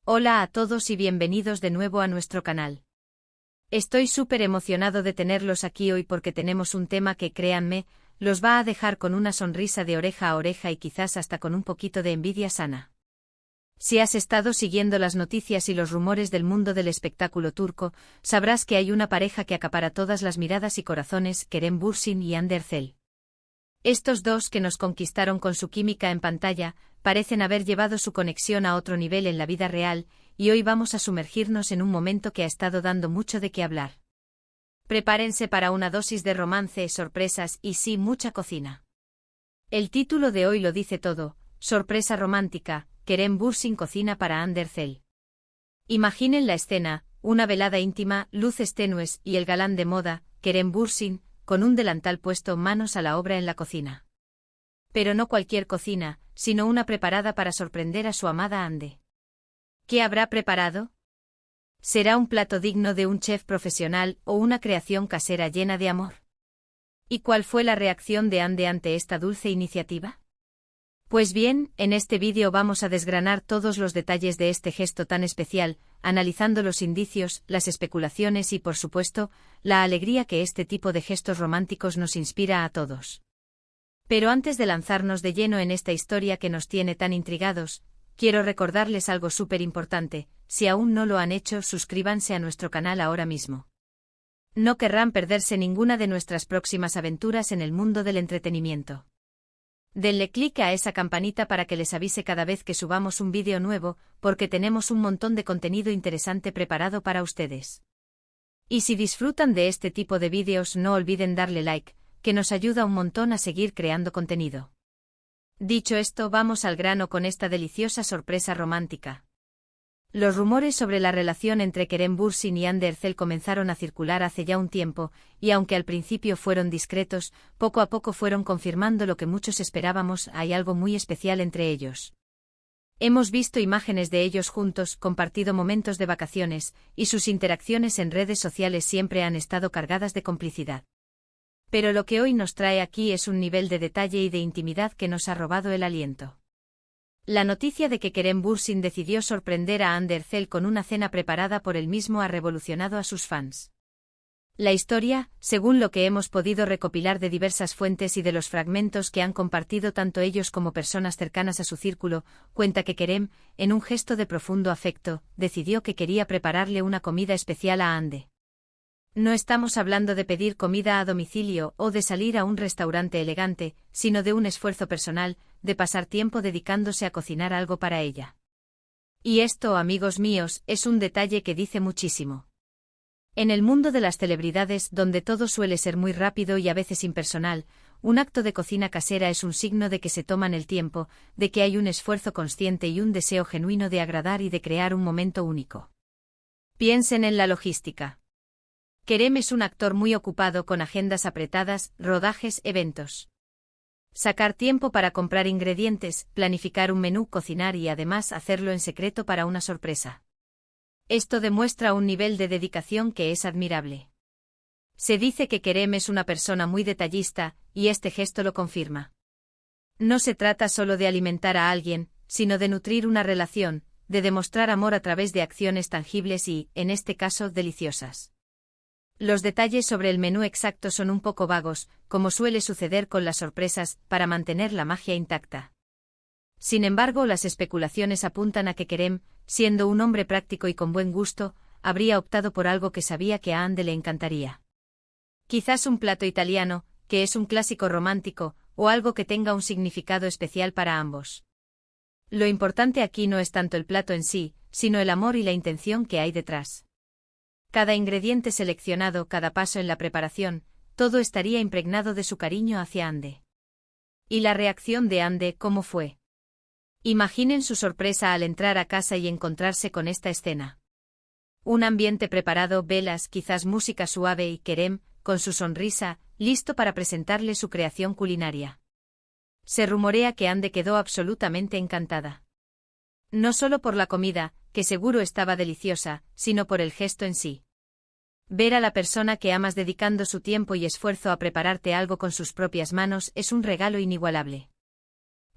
Hola a todos y bienvenidos de nuevo a nuestro canal. Estoy súper emocionado de tenerlos aquí hoy porque tenemos un tema que, créanme, los va a dejar con una sonrisa de oreja a oreja y quizás hasta con un poquito de envidia sana. Si has estado siguiendo las noticias y los rumores del mundo del espectáculo turco, sabrás que hay una pareja que acapara todas las miradas y corazones, Kerem Bürsin y Hande Erçel. Estos dos que nos conquistaron con su química en pantalla, parecen haber llevado su conexión a otro nivel en la vida real, y hoy vamos a sumergirnos en un momento que ha estado dando mucho de qué hablar. Prepárense para una dosis de romance, sorpresas y sí, mucha cocina. El título de hoy lo dice todo: sorpresa romántica, Kerem Bürsin cocina para Hande Erçel. Imaginen la escena: una velada íntima, luces tenues y el galán de moda, Kerem Bürsin, con un delantal puesto, manos a la obra en la cocina. Pero no cualquier cocina, sino una preparada para sorprender a su amada Hande. ¿Qué habrá preparado? ¿Será un plato digno de un chef profesional o una creación casera llena de amor? ¿Y cuál fue la reacción de Hande ante esta dulce iniciativa? Pues bien, en este vídeo vamos a desgranar todos los detalles de este gesto tan especial, analizando los indicios, las especulaciones y, por supuesto, la alegría que este tipo de gestos románticos nos inspira a todos. Pero antes de lanzarnos de lleno en esta historia que nos tiene tan intrigados, quiero recordarles algo súper importante: si aún no lo han hecho, suscríbanse a nuestro canal ahora mismo. No querrán perderse ninguna de nuestras próximas aventuras en el mundo del entretenimiento. Denle clic a esa campanita para que les avise cada vez que subamos un vídeo nuevo, porque tenemos un montón de contenido interesante preparado para ustedes. Y si disfrutan de este tipo de vídeos, no olviden darle like, que nos ayuda un montón a seguir creando contenido. Dicho esto, vamos al grano con esta deliciosa sorpresa romántica. Los rumores sobre la relación entre Kerem Bürsin y Hande Erçel comenzaron a circular hace ya un tiempo, y aunque al principio fueron discretos, poco a poco fueron confirmando lo que muchos esperábamos: hay algo muy especial entre ellos. Hemos visto imágenes de ellos juntos, compartido momentos de vacaciones, y sus interacciones en redes sociales siempre han estado cargadas de complicidad. Pero lo que hoy nos trae aquí es un nivel de detalle y de intimidad que nos ha robado el aliento. La noticia de que Kerem Bürsin decidió sorprender a Hande Erçel con una cena preparada por él mismo ha revolucionado a sus fans. La historia, según lo que hemos podido recopilar de diversas fuentes y de los fragmentos que han compartido tanto ellos como personas cercanas a su círculo, cuenta que Kerem, en un gesto de profundo afecto, decidió que quería prepararle una comida especial a Hande. No estamos hablando de pedir comida a domicilio o de salir a un restaurante elegante, sino de un esfuerzo personal, de pasar tiempo dedicándose a cocinar algo para ella. Y esto, amigos míos, es un detalle que dice muchísimo. En el mundo de las celebridades, donde todo suele ser muy rápido y a veces impersonal, un acto de cocina casera es un signo de que se toman el tiempo, de que hay un esfuerzo consciente y un deseo genuino de agradar y de crear un momento único. Piensen en la logística. Kerem es un actor muy ocupado con agendas apretadas, rodajes, eventos. Sacar tiempo para comprar ingredientes, planificar un menú, cocinar y además hacerlo en secreto para una sorpresa. Esto demuestra un nivel de dedicación que es admirable. Se dice que Kerem es una persona muy detallista, y este gesto lo confirma. No se trata solo de alimentar a alguien, sino de nutrir una relación, de demostrar amor a través de acciones tangibles y, en este caso, deliciosas. Los detalles sobre el menú exacto son un poco vagos, como suele suceder con las sorpresas, para mantener la magia intacta. Sin embargo, las especulaciones apuntan a que Kerem, siendo un hombre práctico y con buen gusto, habría optado por algo que sabía que a Hande le encantaría. Quizás un plato italiano, que es un clásico romántico, o algo que tenga un significado especial para ambos. Lo importante aquí no es tanto el plato en sí, sino el amor y la intención que hay detrás. Cada ingrediente seleccionado, cada paso en la preparación, todo estaría impregnado de su cariño hacia Hande. ¿Y la reacción de Hande cómo fue? Imaginen su sorpresa al entrar a casa y encontrarse con esta escena. Un ambiente preparado, velas, quizás música suave y Kerem, con su sonrisa, listo para presentarle su creación culinaria. Se rumorea que Hande quedó absolutamente encantada. No solo por la comida, que seguro estaba deliciosa, sino por el gesto en sí. Ver a la persona que amas dedicando su tiempo y esfuerzo a prepararte algo con sus propias manos es un regalo inigualable.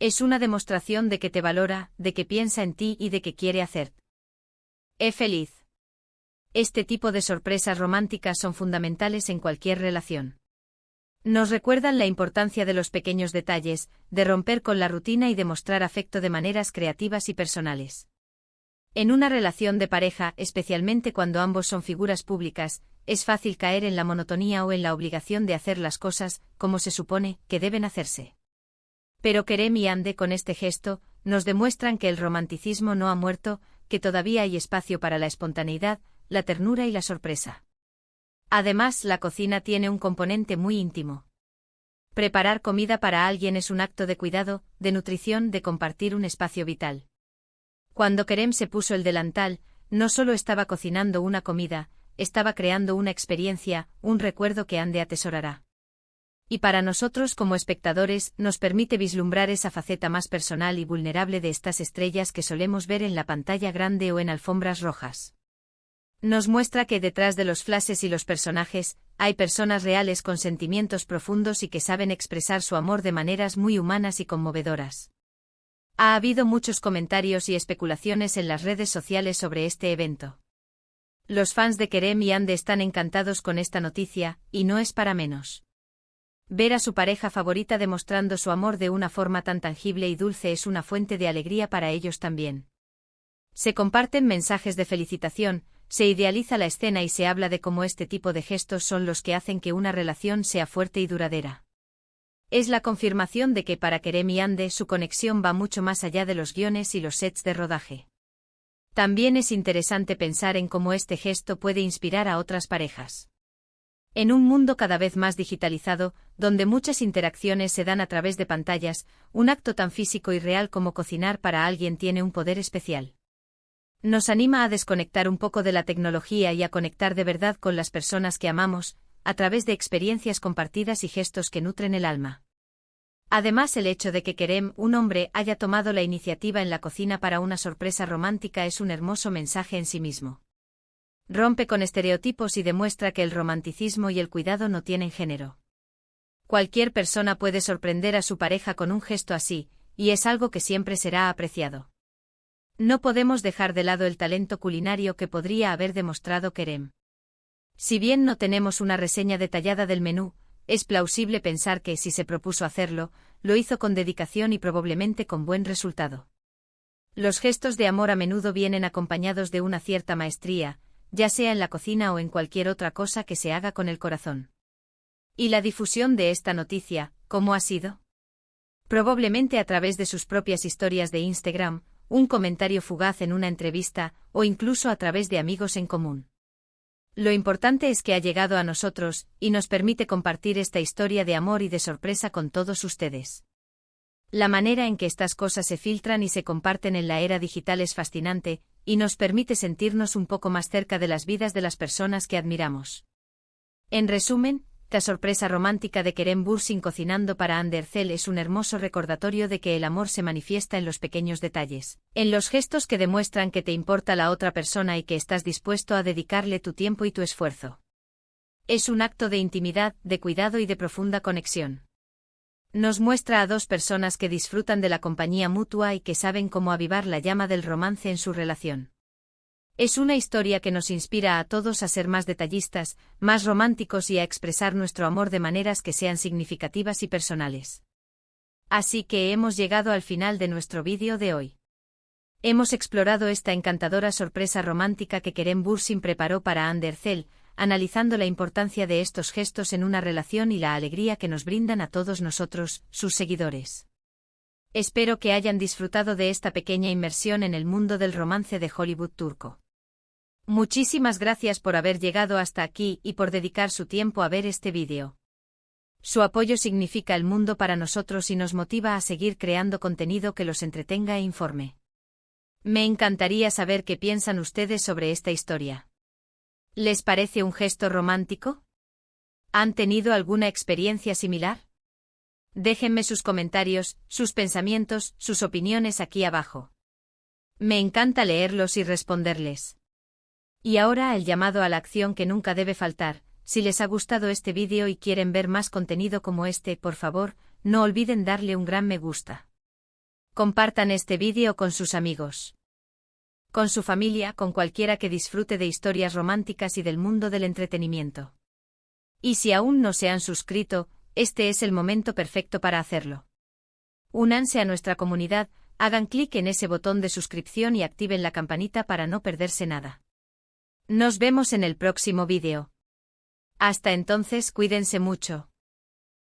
Es una demostración de que te valora, de que piensa en ti y de que quiere hacer Feliz. Este tipo de sorpresas románticas son fundamentales en cualquier relación. Nos recuerdan la importancia de los pequeños detalles, de romper con la rutina y de mostrar afecto de maneras creativas y personales. En una relación de pareja, especialmente cuando ambos son figuras públicas, es fácil caer en la monotonía o en la obligación de hacer las cosas como se supone que deben hacerse. Pero Kerem y Hande con este gesto nos demuestran que el romanticismo no ha muerto, que todavía hay espacio para la espontaneidad, la ternura y la sorpresa. Además, la cocina tiene un componente muy íntimo. Preparar comida para alguien es un acto de cuidado, de nutrición, de compartir un espacio vital. Cuando Kerem se puso el delantal, no solo estaba cocinando una comida, estaba creando una experiencia, un recuerdo que Hande atesorará. Y para nosotros como espectadores, nos permite vislumbrar esa faceta más personal y vulnerable de estas estrellas que solemos ver en la pantalla grande o en alfombras rojas. Nos muestra que detrás de los flashes y los personajes, hay personas reales con sentimientos profundos y que saben expresar su amor de maneras muy humanas y conmovedoras. Ha habido muchos comentarios y especulaciones en las redes sociales sobre este evento. Los fans de Kerem y Hande están encantados con esta noticia, y no es para menos. Ver a su pareja favorita demostrando su amor de una forma tan tangible y dulce es una fuente de alegría para ellos también. Se comparten mensajes de felicitación, se idealiza la escena y se habla de cómo este tipo de gestos son los que hacen que una relación sea fuerte y duradera. Es la confirmación de que para Kerem y Hande su conexión va mucho más allá de los guiones y los sets de rodaje. También es interesante pensar en cómo este gesto puede inspirar a otras parejas. En un mundo cada vez más digitalizado, donde muchas interacciones se dan a través de pantallas, un acto tan físico y real como cocinar para alguien tiene un poder especial. Nos anima a desconectar un poco de la tecnología y a conectar de verdad con las personas que amamos, a través de experiencias compartidas y gestos que nutren el alma. Además, el hecho de que Kerem, un hombre, haya tomado la iniciativa en la cocina para una sorpresa romántica es un hermoso mensaje en sí mismo. Rompe con estereotipos y demuestra que el romanticismo y el cuidado no tienen género. Cualquier persona puede sorprender a su pareja con un gesto así, y es algo que siempre será apreciado. No podemos dejar de lado el talento culinario que podría haber demostrado Kerem. Si bien no tenemos una reseña detallada del menú, es plausible pensar que, si se propuso hacerlo, lo hizo con dedicación y probablemente con buen resultado. Los gestos de amor a menudo vienen acompañados de una cierta maestría, ya sea en la cocina o en cualquier otra cosa que se haga con el corazón. ¿Y la difusión de esta noticia, cómo ha sido? Probablemente a través de sus propias historias de Instagram, un comentario fugaz en una entrevista, o incluso a través de amigos en común. Lo importante es que ha llegado a nosotros, y nos permite compartir esta historia de amor y de sorpresa con todos ustedes. La manera en que estas cosas se filtran y se comparten en la era digital es fascinante, y nos permite sentirnos un poco más cerca de las vidas de las personas que admiramos. En resumen, la sorpresa romántica de Kerem Bürsin cocinando para Hande Erçel es un hermoso recordatorio de que el amor se manifiesta en los pequeños detalles, en los gestos que demuestran que te importa la otra persona y que estás dispuesto a dedicarle tu tiempo y tu esfuerzo. Es un acto de intimidad, de cuidado y de profunda conexión. Nos muestra a dos personas que disfrutan de la compañía mutua y que saben cómo avivar la llama del romance en su relación. Es una historia que nos inspira a todos a ser más detallistas, más románticos y a expresar nuestro amor de maneras que sean significativas y personales. Así que hemos llegado al final de nuestro vídeo de hoy. Hemos explorado esta encantadora sorpresa romántica que Kerem Bürsin preparó para Hande Erçel, analizando la importancia de estos gestos en una relación y la alegría que nos brindan a todos nosotros, sus seguidores. Espero que hayan disfrutado de esta pequeña inmersión en el mundo del romance de Hollywood turco. Muchísimas gracias por haber llegado hasta aquí y por dedicar su tiempo a ver este vídeo. Su apoyo significa el mundo para nosotros y nos motiva a seguir creando contenido que los entretenga e informe. Me encantaría saber qué piensan ustedes sobre esta historia. ¿Les parece un gesto romántico? ¿Han tenido alguna experiencia similar? Déjenme sus comentarios, sus pensamientos, sus opiniones aquí abajo. Me encanta leerlos y responderles. Y ahora el llamado a la acción que nunca debe faltar. Si les ha gustado este vídeo y quieren ver más contenido como este, por favor, no olviden darle un gran me gusta. Compartan este vídeo con sus amigos. con su familia, con cualquiera que disfrute de historias románticas y del mundo del entretenimiento. Y si aún no se han suscrito, este es el momento perfecto para hacerlo. Únanse a nuestra comunidad, hagan clic en ese botón de suscripción y activen la campanita para no perderse nada. Nos vemos en el próximo vídeo. Hasta entonces, cuídense mucho.